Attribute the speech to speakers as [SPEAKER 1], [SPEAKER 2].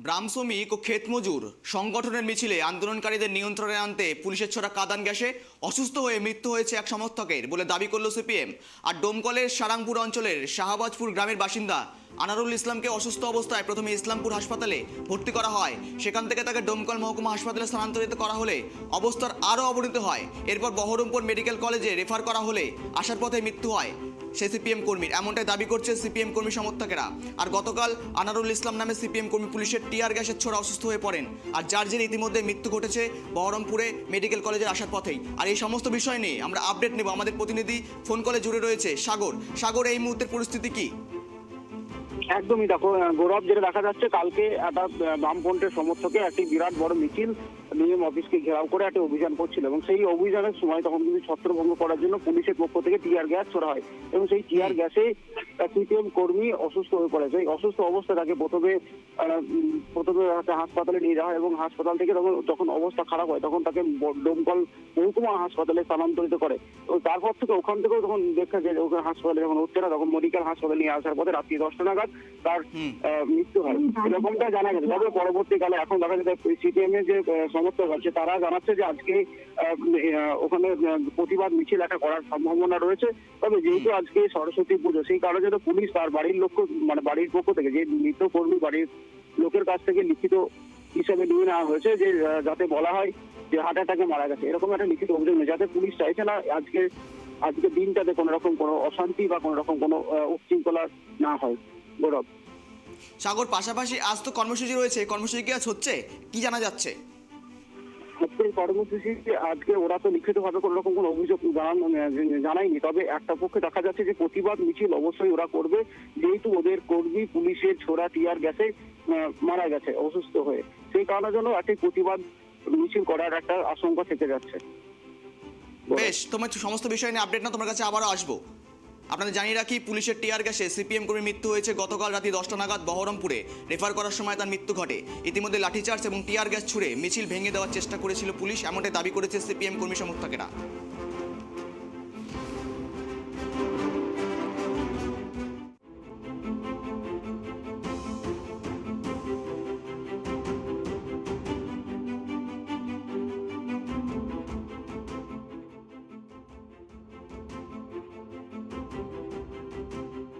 [SPEAKER 1] গ্রাম শ্রমিক ও ক্ষেত মজুর সংগঠনের মিছিলে আন্দোলনকারীদের নিয়ন্ত্রণে আনতে পুলিশের ছোড়া কাঁদান গ্যাসে অসুস্থ হয়ে মৃত্যু হয়েছে এক সমর্থকের বলে দাবি করল সিপিএম। আর ডোমকলের সারাংপুর অঞ্চলের শাহবাজপুর গ্রামের বাসিন্দা আনারুল ইসলামকে অসুস্থ অবস্থায় প্রথমে ইসলামপুর হাসপাতালে ভর্তি করা হয়। সেখান থেকে তাকে ডোমকল মহকুমা হাসপাতালে স্থানান্তরিত করা হলে অবস্থার আরও অবনতি হয়। এরপর বহরমপুর মেডিকেল কলেজে রেফার করা হলে আসার পথে মৃত্যু হয় সে সিপিএম কর্মীর, এমনটাই দাবি করছে সিপিএম কর্মী সমর্থকেরা। আর গতকাল আনারুল ইসলাম নামে সিপিএম কর্মী পুলিশের টিয়ার গ্যাসের ছোড়া অসুস্থ হয়ে পড়েন, আর যার জেরে ইতিমধ্যে মৃত্যু ঘটেছে বহরমপুরে মেডিকেল কলেজের আসার পথেই। আর এই সমস্ত বিষয় নিয়ে আমরা আপডেট নেব, আমাদের প্রতিনিধি ফোন কলে জুড়ে রয়েছে সাগর। সাগর, এই মুহূর্তের পরিস্থিতি কি?
[SPEAKER 2] একদমই দেখো গৌরব, যেটা দেখা যাচ্ছে কালকে একটা বামফ্রন্টের সমর্থকে একটি বিরাট বড় মিছিল ডিএম অফিসকে ঘেরাও করে একটা অভিযান করছিল এবং সেই অভিযানের সময় তখন কিন্তু ছত্রভঙ্গ করার জন্য পুলিশের পক্ষ থেকে টিয়ার গ্যাস ছোড়া হয় এবং সেই টিয়ার গ্যাসে সিপিএম কর্মী অসুস্থ হয়ে পড়ে। সেই অসুস্থ অবস্থা তাকে প্রথমে হাসপাতালে নিয়ে যাওয়া হয় এবং হাসপাতাল থেকে যখন অবস্থা খারাপ হয় তখন তাকে ডোমকল মহকুমা হাসপাতালে স্থানান্তরিত করে। তারপর থেকে ওখান থেকেও তখন দেখা যায় ওখানে হাসপাতালে যখন হচ্ছে না তখন মেডিকেল হাসপাতালে নিয়ে আসার পথে রাত্রি 10টা নাগাদ তার মৃত্যু হয়, এরকমটা জানা গেছে। তবে পরবর্তীকালে এখন দেখা যায় সিপিএম এর যে সমর্থক আছে তারা জানাচ্ছে যে আজকে ওখানে প্রতিবাদ মিছিল একটা করার সম্ভাবনা রয়েছে। তবে যেহেতু আজকে সরস্বতী পুজো, সেই কারণে পুলিশ তার বাড়ির বাড়ির পক্ষ থেকে যে মৃত কর্মী বাড়ির লোকের কাছ থেকে লিখিত হিসাবে নিয়ে নেওয়া হয়েছে যে যাতে বলা হয় যে হার্ট অ্যাটাকে মারা গেছে, এরকম একটা লিখিত অভিযোগ নেই, যাতে পুলিশ চাইছে না আজকে দিনটাতে কোনো রকম কোনো অশান্তি বা কোনো রকম কোনো উচ্ছৃঙ্খলা না হয়। গৌরব।
[SPEAKER 1] সাগর, পাশাপাশি আজ তো কর্মসূচি রয়েছে, কর্মসূচি কি আজ হচ্ছে, কি জানা যাচ্ছে?
[SPEAKER 2] আজকের কর্মসূচি আজকে ওরা তো লিখিতভাবে কোনো রকম কোনো অভিযোগ জানায়নি, তবে একটা পক্ষে দেখা যাচ্ছে যে প্রতিবাদ মিছিল অবশ্যই ওরা করবে, যেহেতু ওদের কর্মী পুলিশের ছোড়া টিয়ার গ্যাসে মারা গেছে অসুস্থ হয়ে। সেই কারণের জন্য একটি প্রতিবাদ মিছিল করার একটা আশঙ্কা থেকে যাচ্ছে।
[SPEAKER 1] বেশ, তোমার সমস্ত বিষয় নিয়ে আপডেট না তোমার কাছে আবারও আসবো। আপনাদের জানিয়ে রাখি, পুলিশের টিয়ার গ্যাসে সিপিএম কর্মীর মৃত্যু হয়েছে গতকাল রাতে 10টা নাগাদ বহরমপুরে। রেফার করার সময় তার মৃত্যু ঘটে। ইতিমধ্যে লাঠিচার্জ এবং টিয়ার গ্যাস ছুড়ে মিছিল ভেঙে দেওয়ার চেষ্টা করেছিল পুলিশ, এমনটাই দাবি করেছে সিপিএম কর্মী সমর্থকেরা।